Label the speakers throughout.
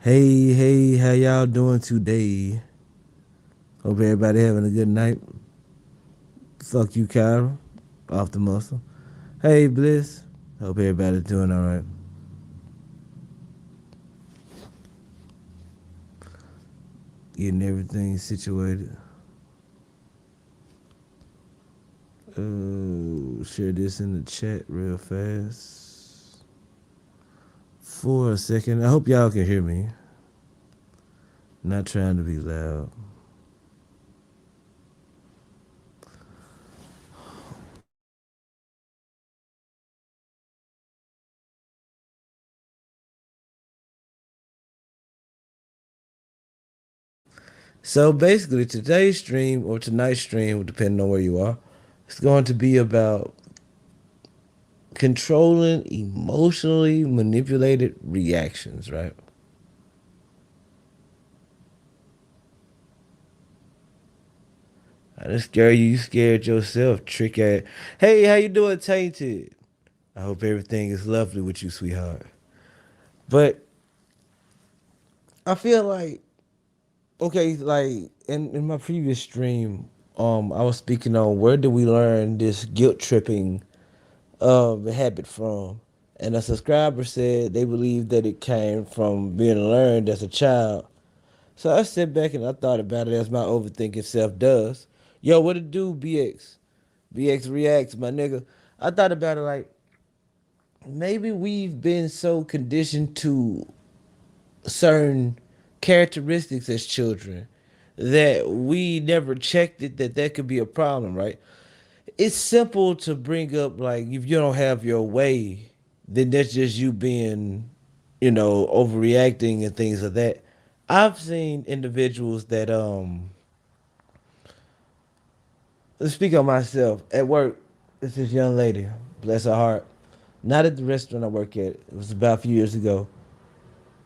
Speaker 1: Hey, hey, how y'all doing today? Hope everybody having a good night. Fuck you, Kyle. Off the muscle. Hey, Bliss. Hope everybody's doing all right. Getting everything situated. Share this in the chat real fast. For a second. I hope y'all can hear me. Not trying to be loud. So basically, today's stream or tonight's stream, depending on where you are, it's going to be about controlling emotionally manipulated reactions, right? I didn't scare you, you scared yourself, trick ass. Hey, how you doing, Tainted? I hope everything is lovely with you, sweetheart. But I feel like, okay, like in my previous stream, I was speaking on where do we learn this guilt tripping habit from? And a subscriber said they believe that it came from being learned as a child. So I sat back and I thought about it as my overthinking self does. Yo, what it do, BX? BX reacts, my nigga. I thought about it like maybe we've been so conditioned to certain characteristics as children that we never checked it that could be a problem, right? It's simple to bring up like if you don't have your way, then that's just you being, overreacting and things of that. I've seen individuals that let's speak on myself. At work, it's this young lady, bless her heart. Not at the restaurant I work at. It was about a few years ago.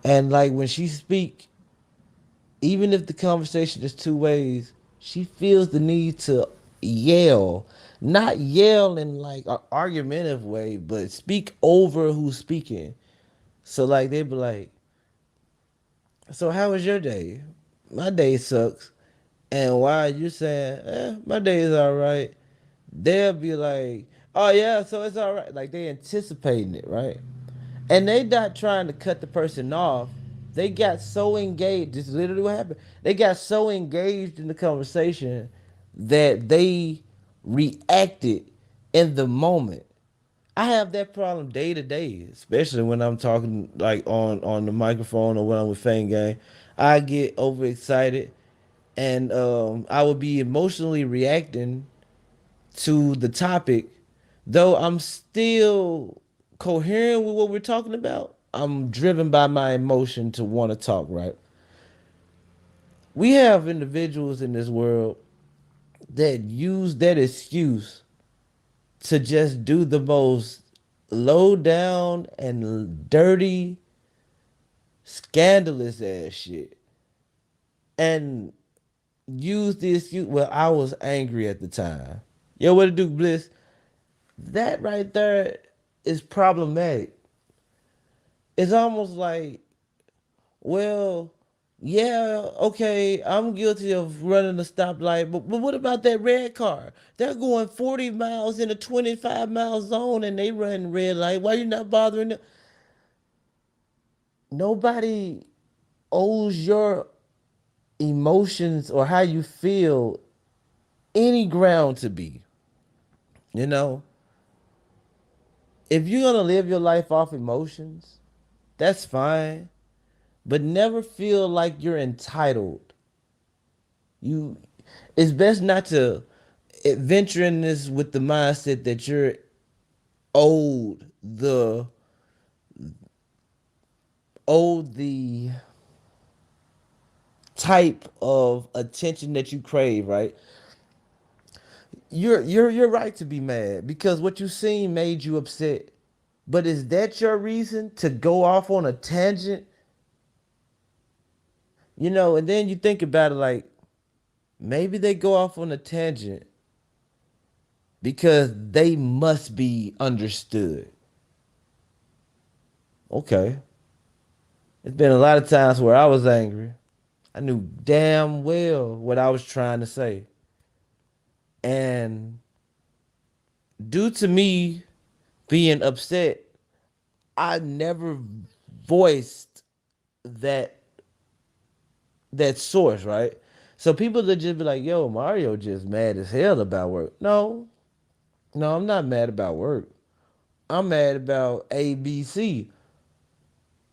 Speaker 1: And like when she speak, even if the conversation is two ways, she feels the need to yell. Not yell in like an argumentative way, but speak over who's speaking. So like they be like, so how was your day? My day sucks. And why you saying, my day is all right? They'll be like, oh yeah, so it's all right. Like they anticipating it, right? And they not trying to cut the person off. They got so engaged. This is literally what happened. They got so engaged in the conversation that they reacted in the moment. I have that problem day to day, especially when I'm talking like on the microphone or when I'm with Fang Gang. I get overexcited and I would be emotionally reacting to the topic, though I'm still coherent with what we're talking about. I'm driven by my emotion to want to talk, right? We have individuals in this world that use that excuse to just do the most low down and dirty, scandalous ass shit. And use the excuse, well, I was angry at the time. Yo, what to do, Bliss? That right there is problematic. It's almost like, well, yeah, okay, I'm guilty of running a stoplight, but what about that red car? They're going 40 miles in a 25-mile zone and they run red light. Why you not bothering them? Nobody owes your emotions or how you feel any ground to be. You know, if you're gonna live your life off emotions, that's fine, but never feel like you're entitled. You, it's best not to venture in this with the mindset that you're owed the type of attention that you crave, right? You're right to be mad because what you seen made you upset. But is that your reason to go off on a tangent? And then you think about it like maybe they go off on a tangent because they must be understood. Okay. It's been a lot of times where I was angry. I knew damn well what I was trying to say. And due to me being upset, I never voiced that that source, right? So people that just be like, yo, Mario just mad as hell about work. No, no, I'm not mad about work. I'm mad about ABC.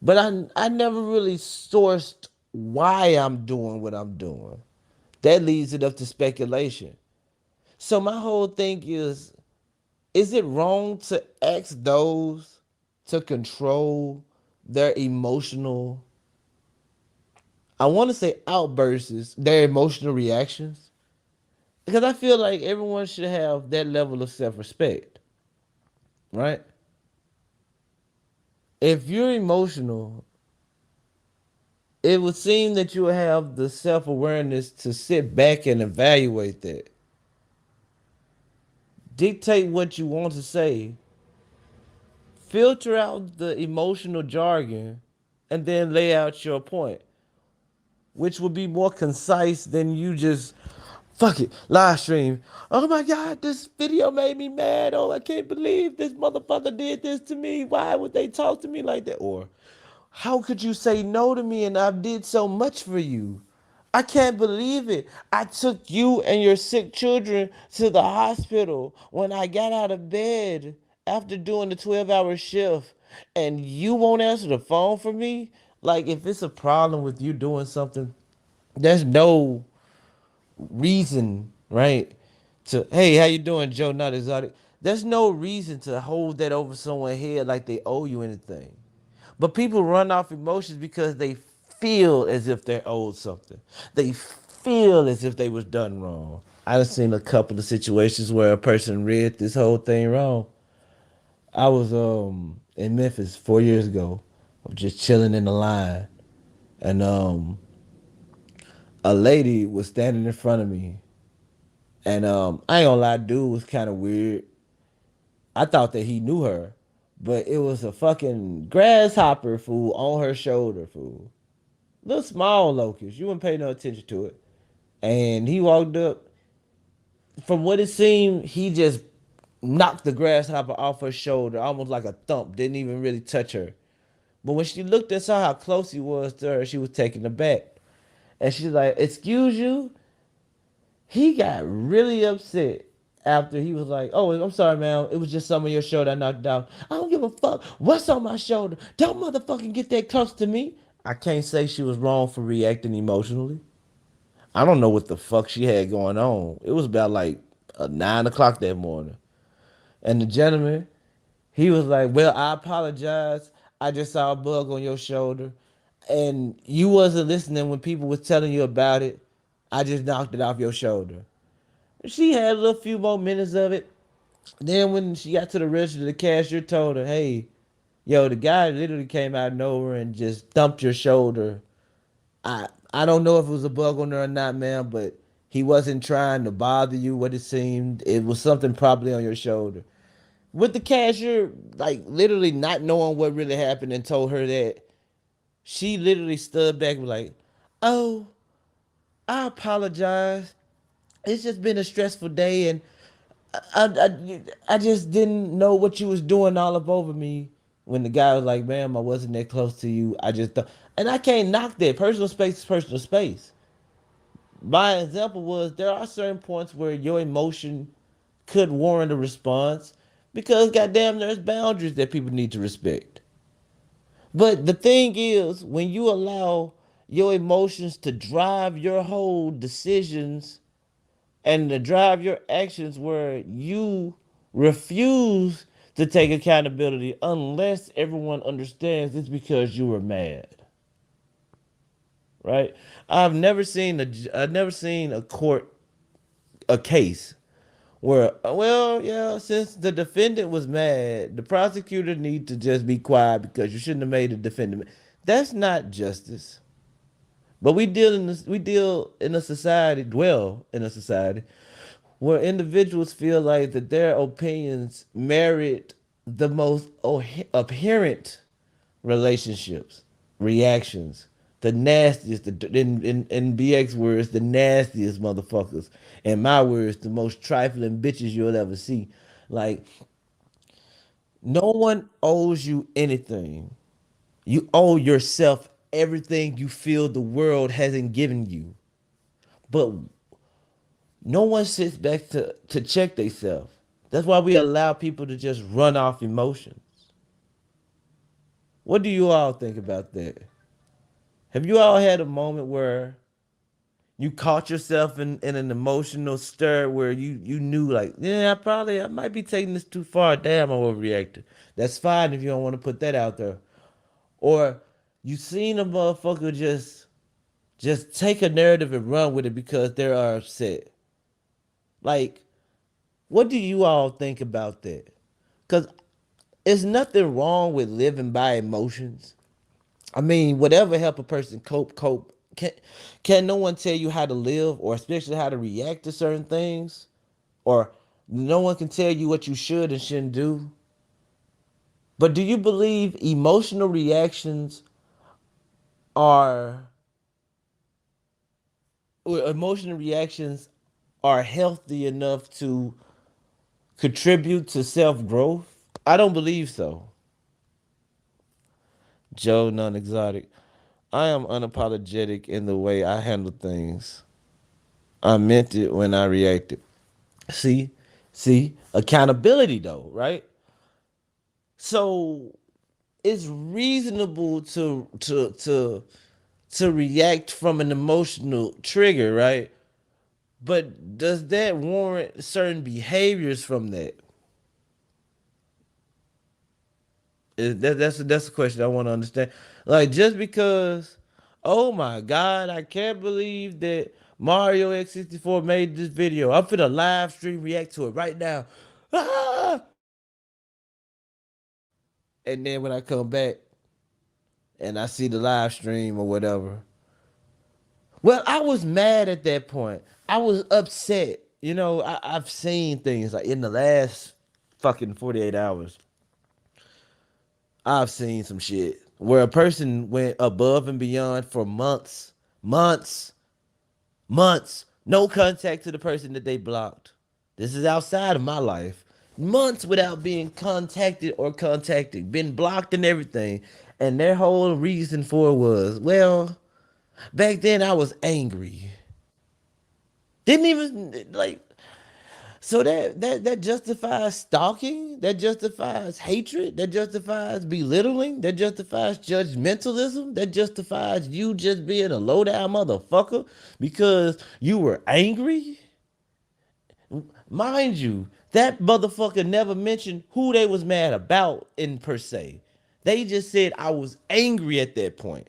Speaker 1: But I never really sourced why I'm doing what I'm doing. That leads it up to speculation. So my whole thing is it wrong to ask those to control their emotional, I want to say outbursts, their emotional reactions? Because I feel like everyone should have that level of self-respect, right? If you're emotional, it would seem that you have the self-awareness to sit back and evaluate that. Dictate what you want to say, filter out the emotional jargon, and then lay out your point, which would be more concise than you just fuck it, live stream. Oh my god, this video made me mad. Oh, I can't believe this motherfucker did this to me. Why would they talk to me like that? Or how could you say no to me and I did so much for you? I can't believe it. I took you and your sick children to the hospital when I got out of bed after doing the 12-hour shift, and you won't answer the phone for me? Like, if it's a problem with you doing something, there's no reason, right? To, hey, how you doing, Joe? Not exotic. There's no reason to hold that over someone's head like they owe you anything. But people run off emotions because they feel as if they're owed something. They feel as if they was done wrong. I've seen a couple of situations where a person read this whole thing wrong. I was in Memphis 4 years ago. I was just chilling in the line, and a lady was standing in front of me, and I ain't gonna lie, dude was kind of weird. I thought that he knew her, but it was a fucking grasshopper fool on her shoulder, fool. Little small locust. You wouldn't pay no attention to it. And he walked up. From what it seemed, he just knocked the grasshopper off her shoulder, almost like a thump. Didn't even really touch her. But when she looked and saw how close he was to her, she was taken aback. And she's like, "Excuse you?" He got really upset after he was like, "Oh, I'm sorry, man. It was just some of your shoulder I knocked out. I don't give a fuck what's on my shoulder. Don't motherfucking get that close to me." I can't say she was wrong for reacting emotionally. I don't know what the fuck she had going on. It was about like 9 o'clock that morning. And the gentleman, he was like, "Well, I apologize. I just saw a bug on your shoulder. And you wasn't listening when people was telling you about it. I just knocked it off your shoulder." She had a little few more minutes of it. Then when she got to the register, the cashier told her, "Hey, yo, the guy literally came out of nowhere and just thumped your shoulder. I don't know if it was a bug on there or not, man, but he wasn't trying to bother you. What it seemed, it was something probably on your shoulder." With the cashier, like literally not knowing what really happened, and told her that, she literally stood back and was like, "Oh, I apologize. It's just been a stressful day, and I just didn't know what you was doing all up over me." When the guy was like, "Ma'am, I wasn't that close to you. I just thought," and I can't knock that. Personal space is personal space. My example was there are certain points where your emotion could warrant a response because goddamn there's boundaries that people need to respect. But the thing is, when you allow your emotions to drive your whole decisions and to drive your actions where you refuse to take accountability unless everyone understands it's because you were mad, right? I've never seen a court a case where, well, yeah, since the defendant was mad, the prosecutor need to just be quiet because you shouldn't have made the defendant mad. That's not justice. But we deal in a society, dwell in a society where individuals feel like that their opinions merit the most apparent relationships. reactions. The nastiest, in BX words, the nastiest motherfuckers. In my words, the most trifling bitches you'll ever see. Like, no one owes you anything. You owe yourself everything you feel the world hasn't given you. But no one sits back to check themselves. That's why we allow people to just run off emotions. What do you all think about that? Have you all had a moment where you caught yourself in an emotional stir where you knew like, yeah, I might be taking this too far. Damn, I'm overreacting. That's fine if you don't want to put that out there. Or you seen a motherfucker just take a narrative and run with it because they're upset. Like, what do you all think about that? Because there's nothing wrong with living by emotions. I mean, whatever help a person cope. Can no one tell you how to live or especially how to react to certain things? Or no one can tell you what you should and shouldn't do. But do you believe are emotional reactions are healthy enough to contribute to self-growth? I don't believe so. Joe non-exotic. I am unapologetic in the way I handle things. I meant it when I reacted. See, accountability though, right? So it's reasonable to react from an emotional trigger, right? But does that warrant certain behaviors from that? That's a question I want to understand. Like just because, oh my God, I can't believe that Mario X64 made this video. I'm finna live stream react to it right now. Ah! And then when I come back and I see the live stream or whatever, well, I was mad at that point. I was upset. You know, I've seen things like in the last fucking 48 hours. I've seen some shit where a person went above and beyond for months, no contact to the person that they blocked. This is outside of my life. Months without being contacted or contacted, been blocked and everything. And their whole reason for it was, well, back then I was angry. Didn't even like so that justifies stalking, that justifies hatred, that justifies belittling, that justifies judgmentalism, that justifies you just being a low down motherfucker because you were angry. Mind you, that motherfucker never mentioned who they was mad about in per se. They just said I was angry at that point.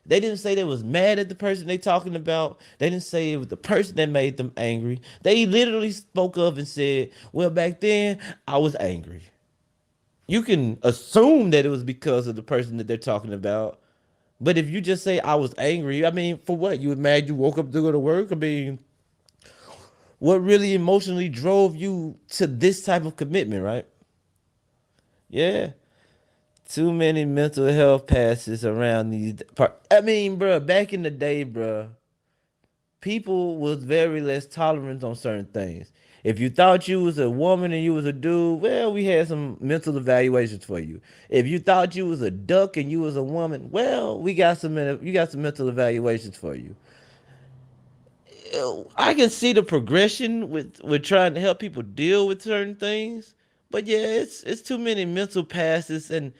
Speaker 1: They didn't say they was mad at the person they talking about. They didn't say it was the person that made them angry. They literally spoke of and said, well, back then I was angry. You can assume that it was because of the person that they're talking about. But if you just say I was angry, I mean, for what? You were mad you woke up to go to work? I mean, what really emotionally drove you to this type of commitment, right? Yeah. Too many mental health passes around these part. I mean, bro, back in the day, bro, people was very less tolerant on certain things. If you thought you was a woman and you was a dude, well, we had some mental evaluations for you. If you thought you was a duck and you was a woman, well, you got some mental evaluations for you. I can see the progression with trying to help people deal with certain things, but yeah, it's too many mental passes, and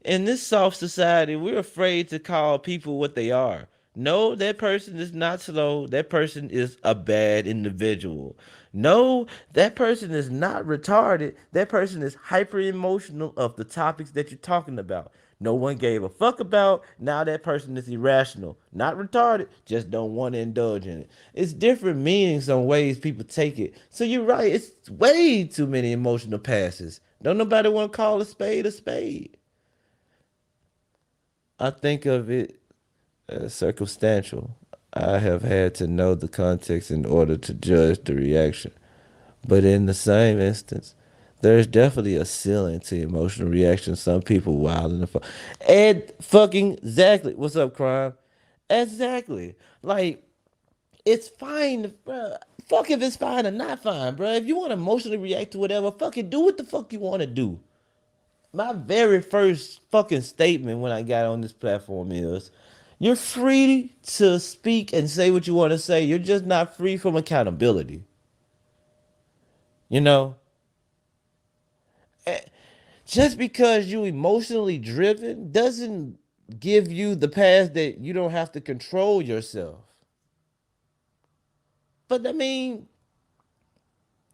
Speaker 1: in this soft society, we're afraid to call people what they are. No, that person is not slow. That person is a bad individual. No, that person is not retarded. That person is hyper emotional of the topics that you're talking about. No one gave a fuck about. Now that person is irrational. Not retarded, just don't want to indulge in it. It's different meanings on ways people take it. So you're right, it's way too many emotional passes. Don't nobody want to call a spade a spade. I think of it as circumstantial. I have had to know the context in order to judge the reaction. But in the same instance, There's definitely a ceiling to emotional reaction. Some people wild in the fuck. And fucking exactly. What's up, crime? Exactly. Like, it's fine, bro. Fuck if it's fine or not fine, bro. If you want to emotionally react to whatever, fucking do what the fuck you want to do. My very first fucking statement when I got on this platform is you're free to speak and say what you want to say. You're just not free from accountability. You know? Eh, just because you emotionally driven doesn't give you the pass that you don't have to control yourself. But I mean,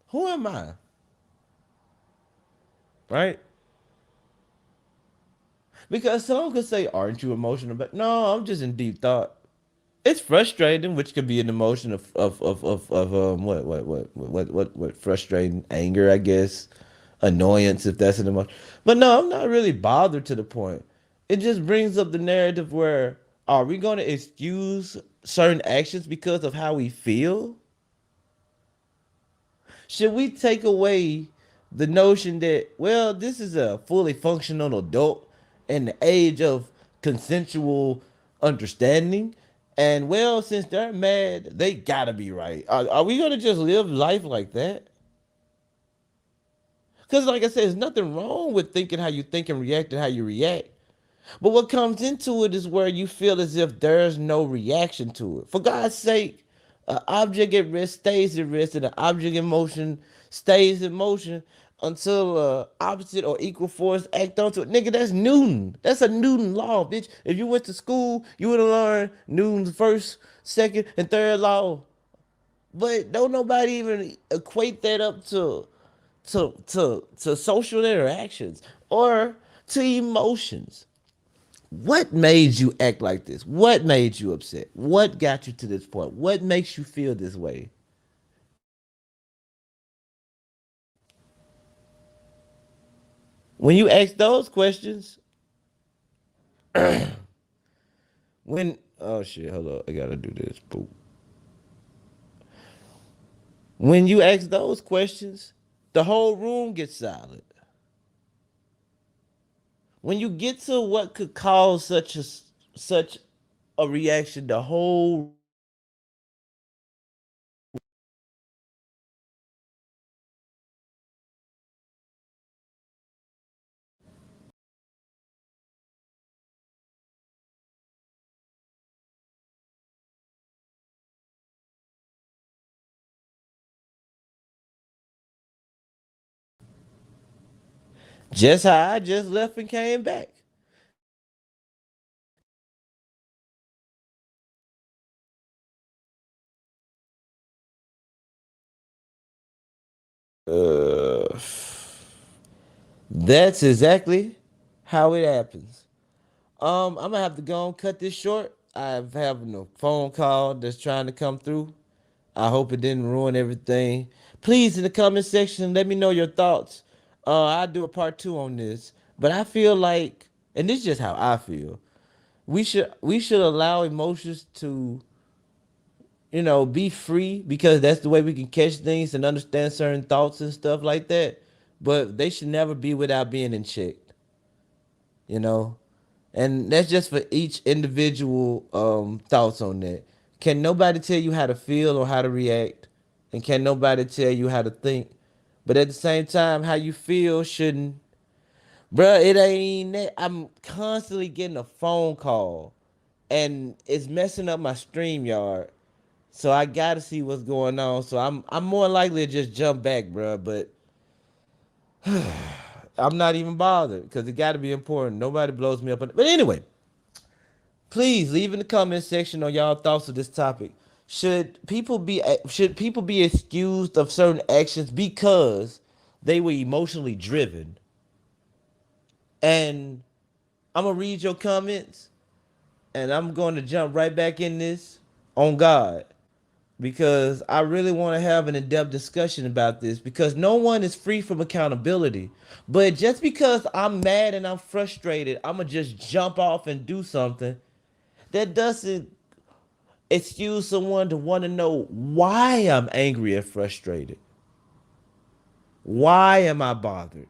Speaker 1: who am I? Right? Because someone could say, "Aren't you emotional?" But no, I'm just in deep thought. It's frustrating, which could be an emotion of what frustrating anger, I guess, annoyance if that's an emotion. But no, I'm not really bothered to the point. It just brings up the narrative where are we going to excuse certain actions because of how we feel? Should we take away the notion that, well, this is a fully functional adult in the age of consensual understanding? And well, since they're mad, they gotta be right. Are we gonna just live life like that? Because, like I said, there's nothing wrong with thinking how you think and reacting how you react. But what comes into it is where you feel as if there's no reaction to it. For God's sake, an object at rest stays at rest, and an object in motion stays in motion until opposite or equal force act onto it. Nigga, that's Newton. That's a Newton law, bitch. If you went to school, you would have learned Newton's first, second, and third law. But don't nobody even equate that up to social interactions or to emotions. What made you act like this? What made you upset? What got you to this point? What makes you feel this way? When you ask those questions, when oh shit, hold up, I gotta do this. Boop. When you ask those questions, the whole room gets silent. When you get to what could cause such a reaction, the whole just how I just left and came back. Uh, that's exactly how it happens. I'm gonna have to go and cut this short. I'm having a phone call that's trying to come through. I hope it didn't ruin everything. Please, in the comment section, let me know your thoughts. I'll do a part two on this. But I feel like, and this is just how I feel. We should allow emotions to, be free because that's the way we can catch things and understand certain thoughts and stuff like that. But they should never be without being in check. You know, and that's just for each individual thoughts on that. Can nobody tell you how to feel or how to react, and can nobody tell you how to think? But at the same time, how you feel shouldn't, bruh. It ain't that. I'm constantly getting a phone call, and it's messing up my stream yard. So I gotta see what's going on. So I'm more likely to just jump back, bruh. But I'm not even bothered because it got to be important. Nobody blows me up. But anyway, please leave in the comment section on y'all thoughts of this topic. Should people be excused of certain actions because they were emotionally driven? And I'm gonna read your comments, and I'm going to jump right back in this on God because I really want to have an in-depth discussion about this because no one is free from accountability. But just because I'm mad and I'm frustrated, I'm gonna just jump off and do something that doesn't excuse someone to want to know why I'm angry and frustrated. Why am I bothered?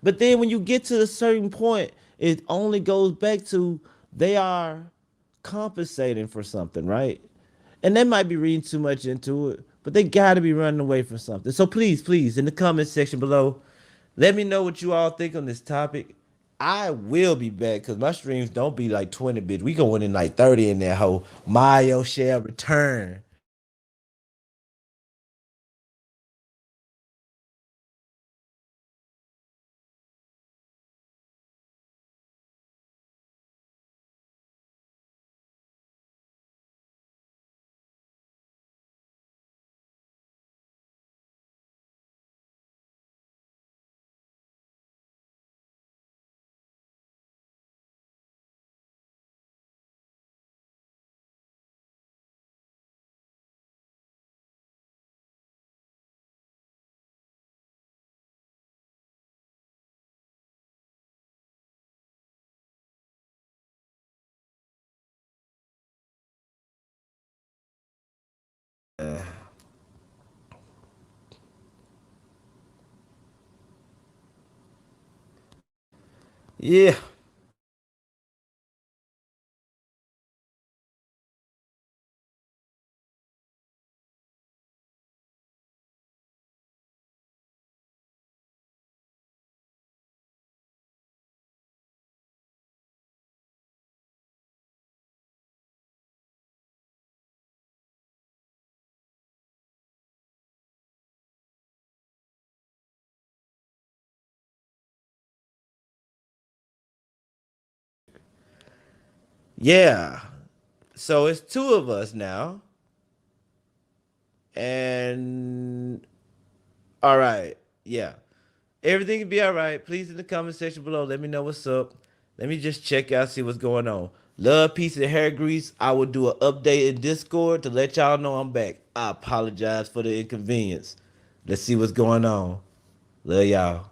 Speaker 1: But then when you get to a certain point, it only goes back to they are compensating for something, right? And they might be reading too much into it, but they got to be running away from something. So please, please, in the comment section below, let me know what you all think on this topic. I will be back because my streams don't be like 20 bits. We going in like 30 in that whole Mario shall return. Yeah. Yeah. So it's two of us now. And all right. Yeah. Everything will be all right. Please in the comment section below, let me know what's up. Let me just check out, see what's going on. Love, peace, and hair grease. I will do an update in Discord to let y'all know I'm back. I apologize for the inconvenience. Let's see what's going on. Love y'all.